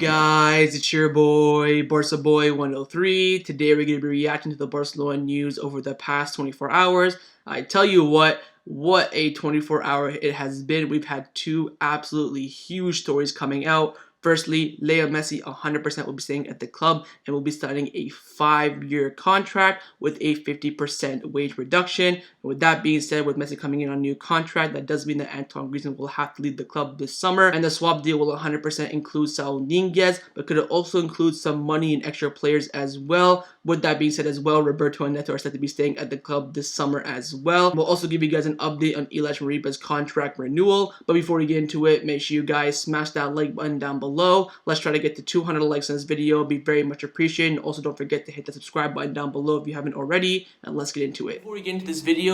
guys, it's your boy, Barca Boy 103. Today we're going to be reacting to the Barcelona news over the past 24 hours. I tell you what a 24-hour it has been. We've had two absolutely huge stories coming out. Firstly, Lionel Messi 100% will be staying at the club and will be signing a 5-year contract with a 50% wage reduction. And with that being said, with Messi coming in on a new contract, that does mean that Antoine Griezmann will have to leave the club this summer. And the swap deal will 100% include Saul Niguez, but could also include some money and extra players as well. With that being said as well, Roberto and Neto are set to be staying at the club this summer as well. We'll also give you guys an update on Illaix Moriba's contract renewal. But before we get into it, make sure you guys smash that like button down below. Let's try to get to 200 likes on this video. It'd be very much appreciated. And also don't forget to hit the subscribe button down below if you haven't already. And let's get into it. Before we get into this video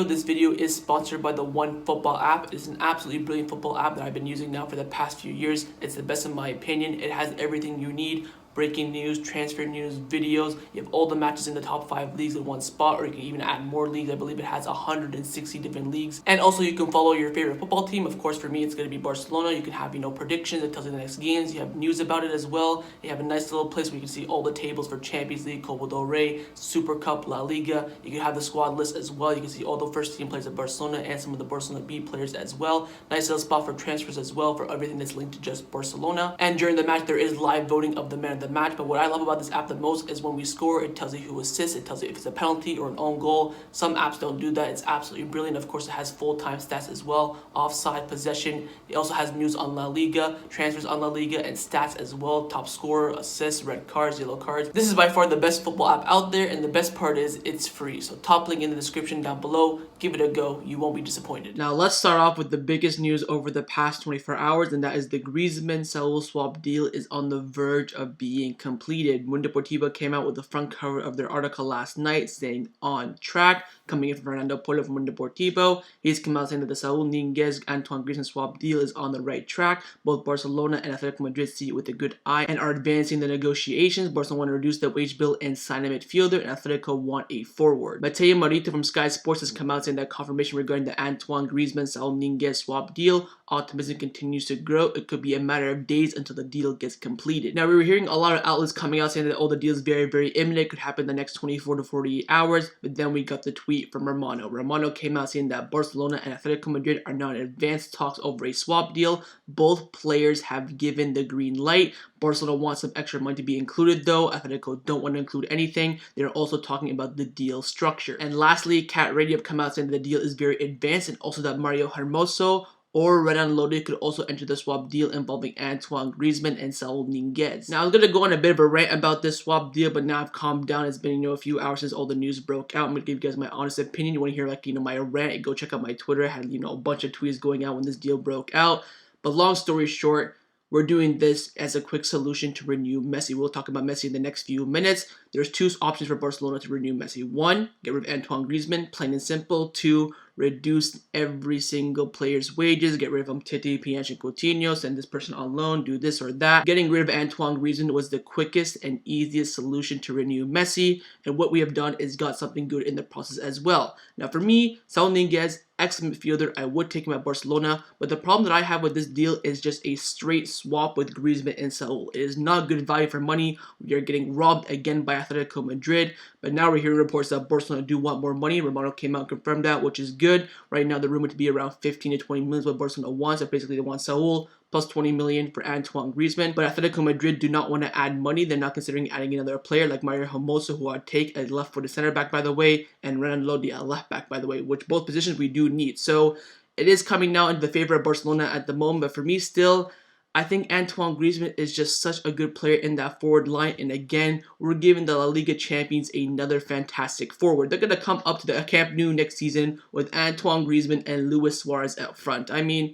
is sponsored by the OneFootball app. It's an absolutely brilliant football app that I've been using now for the past few years. It's the best in my opinion. It has everything you need. Breaking news, transfer news, videos. You have all the matches in the top 5 leagues in one spot, or you can even add more leagues. I believe it has 160 different leagues. And also you can follow your favorite football team. Of course, for me, it's going to be Barcelona. You can have, predictions. It tells you the next games. You have news about it as well. You have a nice little place where you can see all the tables for Champions League, Copa del Rey, Super Cup, La Liga. You can have the squad list as well. You can see all the first team players of Barcelona and some of the Barcelona B players as well. Nice little spot for transfers as well, for everything that's linked to just Barcelona. And during the match, there is live voting of the man of the match. But what I love about this app the most is when we score, it tells you who assists, it tells you if it's a penalty or an own goal. Some apps don't do that. It's absolutely brilliant. Of course, it has full-time stats as well, offside, possession. It also has news on La Liga, transfers on La Liga, and stats as well, top scorer, assists, red cards, yellow cards. This is by far the best football app out there, and the best part is it's free. So top link in the description down below. Give it a go. You won't be disappointed. Now let's start off with the biggest news over the past 24 hours, and that is the Griezmann Saul swap deal is on the verge of being completed. Mundo Deportivo came out with the front cover of their article last night saying on track, coming in from Fernando Polo from Mundo Deportivo. He's come out saying that the Saul Niguez Antoine Griezmann swap deal is on the right track. Both Barcelona and Atletico Madrid see it with a good eye and are advancing the negotiations. Barcelona want to reduce the wage bill and sign a midfielder, and Atletico want a forward. Mateo Marito from Sky Sports has come out saying that confirmation regarding the Antoine Griezmann Saul Niguez swap deal. Optimism continues to grow. It could be a matter of days until the deal gets completed. Now, we were hearing a lot of outlets coming out saying that the deal is very, very imminent, could happen in the next 24 to 48 hours, but then we got the tweet from Romano. Romano came out saying that Barcelona and Atletico Madrid are now in advanced talks over a swap deal. Both players have given the green light. Barcelona wants some extra money to be included though. Atletico don't want to include anything. They're also talking about the deal structure. And lastly, Cat Radio have come out saying that the deal is very advanced, and also that Mario Hermoso or Red Unloaded could also enter the swap deal involving Antoine Griezmann and Saul Niguez. Now, I was going to go on a bit of a rant about this swap deal, but now I've calmed down. It's been, a few hours since all the news broke out. I'm going to give you guys my honest opinion. You want to hear, my rant? Go check out my Twitter. I had, a bunch of tweets going out when this deal broke out. But long story short, we're doing this as a quick solution to renew Messi. We'll talk about Messi in the next few minutes. There's two options for Barcelona to renew Messi. One, get rid of Antoine Griezmann, plain and simple. Two, reduce every single player's wages. Get rid of Umtiti, Pjanic, and Coutinho. Send this person on loan. Do this or that. Getting rid of Antoine Griezmann was the quickest and easiest solution to renew Messi. And what we have done is got something good in the process as well. Now for me, Saul Niguez, excellent midfielder. I would take him at Barcelona. But the problem that I have with this deal is just a straight swap with Griezmann and Saul. It is not good value for money. We are getting robbed again by Atletico Madrid. But now we're hearing reports that Barcelona do want more money. Romano came out and confirmed that, which is good. Right now, the rumored to be around 15 to 20 million is what Barcelona wants. So basically, they want Saul plus 20 million for Antoine Griezmann. But Atletico Madrid do not want to add money. They're not considering adding another player like Mario Hermoso, who I'd take, a left-footed center back, by the way, and Renan Lodi, a left back, by the way, which both positions we do need. So it is coming now into the favor of Barcelona at the moment. But for me, still, I think Antoine Griezmann is just such a good player in that forward line. And again, we're giving the La Liga champions another fantastic forward. They're going to come up to the Camp Nou next season with Antoine Griezmann and Luis Suarez out front. I mean,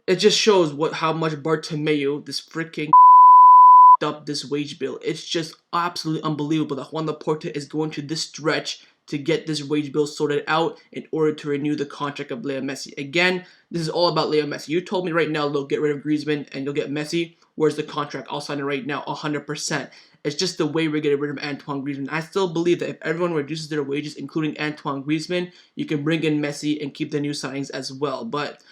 it just shows how much Bartomeu, this freaking up this wage bill. It's just absolutely unbelievable that Juan Laporta is going to this stretch to get this wage bill sorted out in order to renew the contract of Lionel Messi. Again, this is all about Lionel Messi. You told me right now, look, get rid of Griezmann and you'll get Messi. Where's the contract? I'll sign it right now, 100%. It's just the way we're getting rid of Antoine Griezmann. I still believe that if everyone reduces their wages, including Antoine Griezmann, you can bring in Messi and keep the new signings as well. But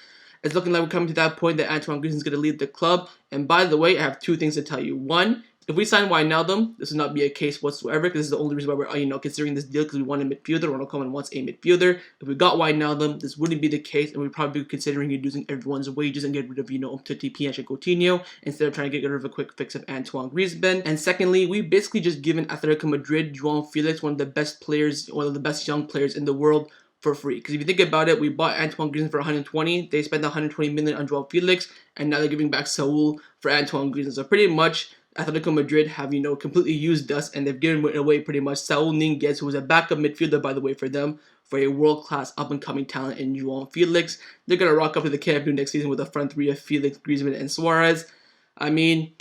it's looking like we're coming to that point that Antoine Griezmann is going to leave the club. And by the way, I have two things to tell you. One, if we sign Wijnaldum, this will not be a case whatsoever, because this is the only reason why we're considering this deal, because we want a midfielder. Ronald Koeman wants a midfielder. If we got Wijnaldum, this wouldn't be the case, and we'd probably be considering reducing everyone's wages and get rid of Umtiti, Pianch, and Coutinho instead of trying to get rid of a quick fix of Antoine Griezmann. And secondly, we basically just given Atletico Madrid João Felix, one of the best players, one of the best young players in the world, for free. Because if you think about it, we bought Antoine Griezmann for 120. They spent 120 million on João Felix, and now they're giving back Saul for Antoine Griezmann. So pretty much, Atletico Madrid have, completely used us, and they've given away pretty much Saul Niguez, who was a backup midfielder, by the way, for them, for a world-class up-and-coming talent in João Felix. They're going to rock up to the Camp Nou next season with a front three of Felix, Griezmann, and Suarez. I mean,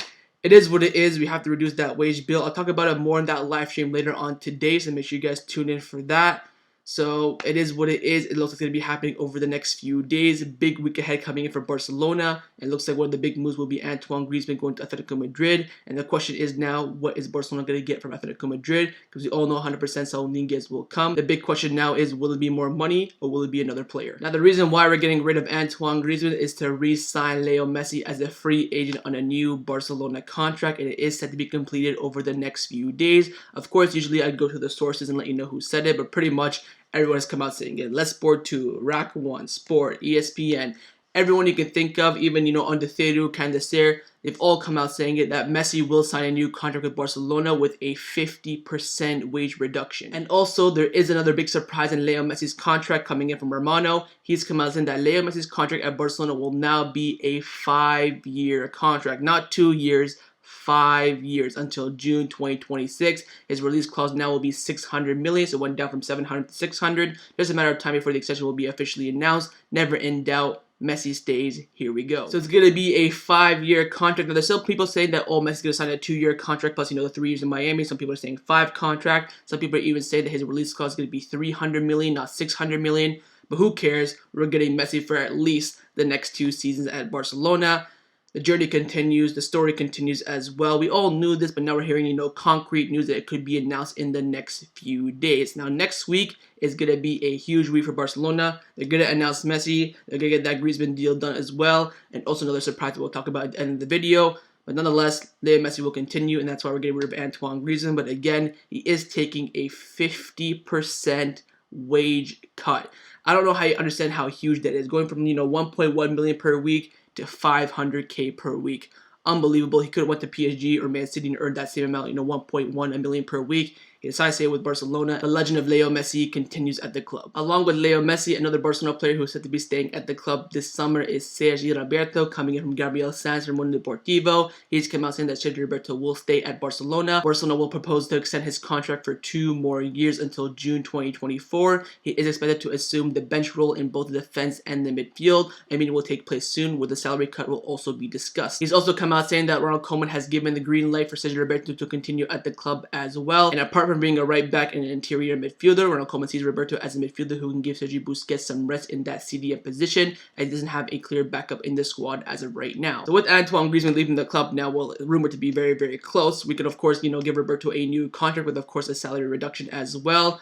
it is what it is. We have to reduce that wage bill. I'll talk about it more in that live stream later on today, so make sure you guys tune in for that. So it is what it is. It looks like it's going to be happening over the next few days. A big week ahead coming in for Barcelona. It looks like one of the big moves will be Antoine Griezmann going to Atletico Madrid. And the question is now, what is Barcelona going to get from Atletico Madrid? Because we all know 100% Saul Niguez will come. The big question now is, will it be more money or will it be another player? Now, the reason why we're getting rid of Antoine Griezmann is to re-sign Lionel Messi as a free agent on a new Barcelona contract. And it is set to be completed over the next few days. Of course, usually I'd go to the sources and let you know who said it. But pretty much, everyone has come out saying it. Let's Sport 2, Rack 1, Sport, ESPN, everyone you can think of, even, on the Theru, Candacer, they've all come out saying it, that Messi will sign a new contract with Barcelona with a 50% wage reduction. And also, there is another big surprise in Leo Messi's contract coming in from Romano. He's come out saying that Leo Messi's contract at Barcelona will now be a 5-year contract, not 2 years, 5 years until June 2026. His release clause now will be 600 million, so it went down from 700 to 600. Just a matter of time before the extension will be officially announced. Never in doubt, Messi stays. Here we go. So it's going to be a 5-year contract. Now, there's still people saying that, Messi's going to sign a 2-year contract plus, the 3 years in Miami. Some people are saying 5 contract. Some people even say that his release clause is going to be 300 million, not 600 million. But who cares? We're getting Messi for at least the next 2 seasons at Barcelona. The journey continues, the story continues as well. We all knew this, but now we're hearing, concrete news that it could be announced in the next few days. Now, next week is going to be a huge week for Barcelona. They're going to announce Messi. They're going to get that Griezmann deal done as well. And also another surprise that we'll talk about at the end of the video. But nonetheless, Leo Messi will continue, and that's why we're getting rid of Antoine Griezmann. But again, he is taking a 50% wage cut. I don't know how you understand how huge that is. Going from, 1.1 million per week to 500k per week. Unbelievable. He could have went to PSG or Man City and earned that same amount, 1.1 million per week. He decided to stay with Barcelona. The legend of Leo Messi continues at the club. Along with Leo Messi, another Barcelona player who is said to be staying at the club this summer is Sergi Roberto, coming in from Gabriel Sanz from Mundo Deportivo. He's come out saying that Sergi Roberto will stay at Barcelona. Barcelona will propose to extend his contract for 2 more years until June 2024. He is expected to assume the bench role in both the defense and the midfield. It will take place soon, where the salary cut will also be discussed. He's also come out saying that Ronald Koeman has given the green light for Sergi Roberto to continue at the club as well. And apart from being a right back and an interior midfielder, Ronald Koeman sees Roberto as a midfielder who can give Sergi Busquets some rest in that CDM position, and he doesn't have a clear backup in the squad as of right now. So with Antoine Griezmann leaving the club now, well, rumored to be very, very close, we could of course, give Roberto a new contract with of course a salary reduction as well.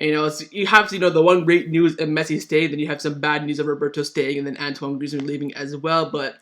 You have the one great news of Messi staying, then you have some bad news of Roberto staying, and then Antoine Griezmann leaving as well, but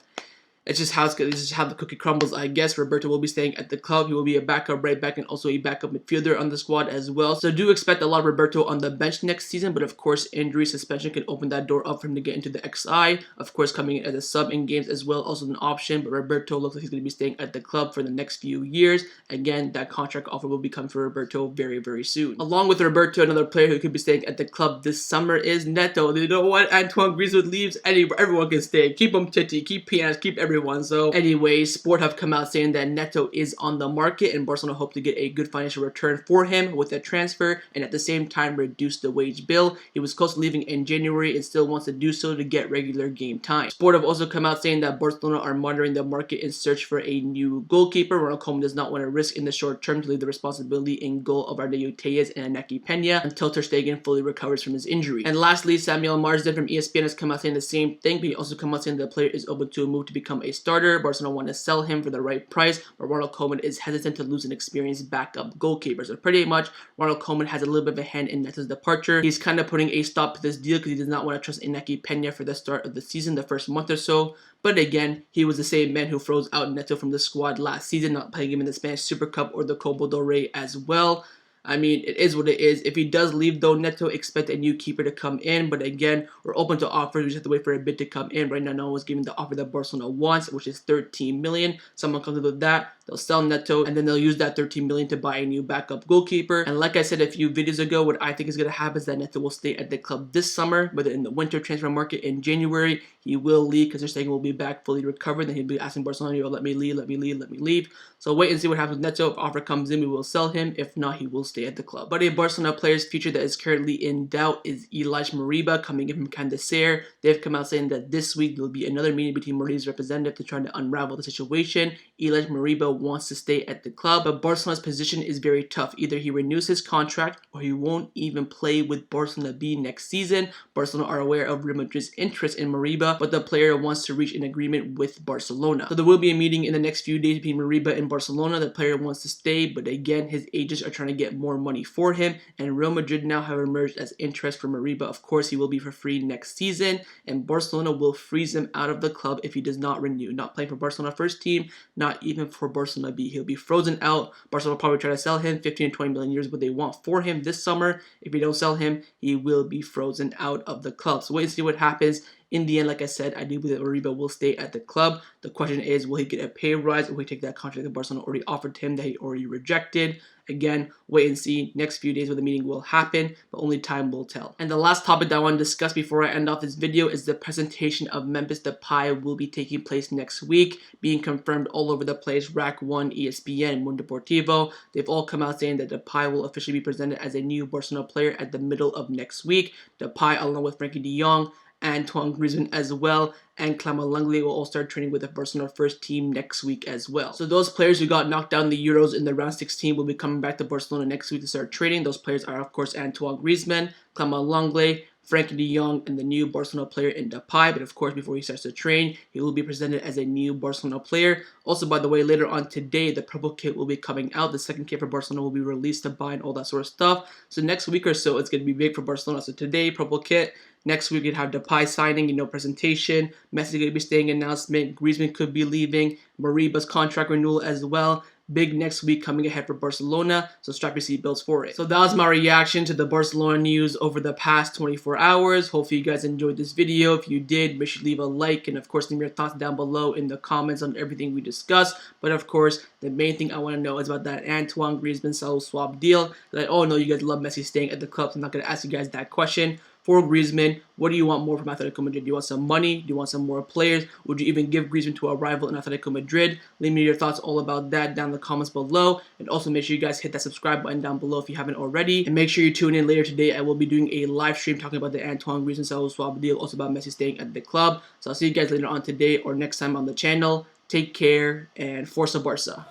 it's just how it's good. This is how the cookie crumbles, I guess. Roberto will be staying at the club. He will be a backup right back and also a backup midfielder on the squad as well. So do expect a lot of Roberto on the bench next season, but of course injury suspension can open that door up for him to get into the XI. Of course, coming in as a sub in games as well, also an option, but Roberto looks like he's going to be staying at the club for the next few years. Again, that contract offer will be coming for Roberto very, very soon. Along with Roberto, another player who could be staying at the club this summer is Neto. You know what? Antoine Griezmann leaves, everyone can stay. Keep Umtiti, keep Pianch, keep everyone. So anyway, Sport have come out saying that Neto is on the market, and Barcelona hope to get a good financial return for him with a transfer, and at the same time reduce the wage bill. He was close to leaving in January and still wants to do so to get regular game time. Sport have also come out saying that Barcelona are monitoring the market in search for a new goalkeeper. Ronald Koeman does not want to risk in the short term to leave the responsibility in goal of Arneo Tellez and Inaki Peña until Ter Stegen fully recovers from his injury. And lastly, Samuel Marsden from ESPN has come out saying the same thing, but he also come out saying the player is open to a move to become become a starter. Barcelona want to sell him for the right price, but Ronald Koeman is hesitant to lose an experienced backup goalkeeper. So pretty much, Ronald Koeman has a little bit of a hand in Neto's departure. He's kind of putting a stop to this deal because he does not want to trust Iñaki Peña for the start of the season, the first month or so. But again, he was the same man who froze out Neto from the squad last season, not playing him in the Spanish Super Cup or the Copa del Rey as well. I mean, it is what it is. If he does leave, though, Neto, expect a new keeper to come in. But again, we're open to offers. We just have to wait for a bid to come in. Right now, no one's giving the offer that Barcelona wants, which is 13 million. Someone comes up with that, they'll sell Neto, and then they'll use that 13 million to buy a new backup goalkeeper. And like I said a few videos ago, what I think is going to happen is that Neto will stay at the club this summer, but in the winter transfer market in January, he will leave because they're saying he'll be back fully recovered. Then he'll be asking Barcelona, let me leave, let me leave, let me leave. So wait and see what happens with Neto. If offer comes in, we will sell him. If not, he will stay at the club. But a Barcelona player's future that is currently in doubt is Illaix Moriba coming in from Candacer. They've come out saying that this week there will be another meeting between Moriba's representative to try to unravel the situation. Illaix Moriba wants to stay at the club, but Barcelona's position is very tough. Either he renews his contract or he won't even play with Barcelona B next season. Barcelona are aware of Real Madrid's interest in Moriba, but the player wants to reach an agreement with Barcelona. So there will be a meeting in the next few days between Moriba and Barcelona. The player wants to stay, but again, his agents are trying to get more money for him, and Real Madrid now have emerged as interest for Moriba. Of course, he will be for free next season, and Barcelona will freeze him out of the club if he does not renew. Not playing for Barcelona first team, not even for Barcelona B. He'll be frozen out. Barcelona will probably try to sell him 15 to 20 million euros, what they want for him this summer. If you don't sell him, he will be frozen out of the club. So wait and see what happens. In the end, like I said, I do believe that Moriba will stay at the club. The question is, will he get a pay rise or will he take that contract that Barcelona already offered him that he already rejected? Again, wait and see. Next few days where the meeting will happen, but only time will tell. And the last topic that I want to discuss before I end off this video is the presentation of Memphis Depay will be taking place next week, being confirmed all over the place. Rack 1, ESPN, Mundo Deportivo. They've all come out saying that Depay will officially be presented as a new Barcelona player at the middle of next week. Depay, along with Frenkie de Jong, Antoine Griezmann as well, and Clamalangley will all start training with the Barcelona first team next week as well. So those players who got knocked down the Euros in the round 16 will be coming back to Barcelona next week to start training. Those players are, of course, Antoine Griezmann, Clamalangley, Frenkie de Jong, and the new Barcelona player in Depay. But of course, before he starts to train, he will be presented as a new Barcelona player. Also, by the way, later on today, the purple kit will be coming out. The second kit for Barcelona will be released to buy and all that sort of stuff. So next week or so, it's going to be big for Barcelona. So today, purple kit. Next week, we'd have Depay signing, presentation. Messi going to be staying announcement. Griezmann could be leaving. Moriba's contract renewal as well. Big next week coming ahead for Barcelona, so strap your seatbelts for it. So that was my reaction to the Barcelona news over the past 24 hours. Hopefully you guys enjoyed this video. If you did, make sure to leave a like and of course leave your thoughts down below in the comments on everything we discussed. But of course, the main thing I want to know is about that Antoine Griezmann Saul swap deal. That oh no, you guys love Messi staying at the club, so I'm not going to ask you guys that question. For Griezmann, what do you want more from Atletico Madrid? Do you want some money? Do you want some more players? Would you even give Griezmann to a rival in Atletico Madrid? Leave me your thoughts all about that down in the comments below. And also make sure you guys hit that subscribe button down below if you haven't already. And make sure you tune in later today. I will be doing a live stream talking about the Antoine Griezmann Saul swap deal, also about Messi staying at the club. So I'll see you guys later on today or next time on the channel. Take care and Forza Barca.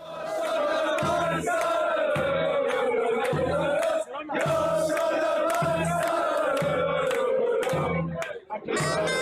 Yeah.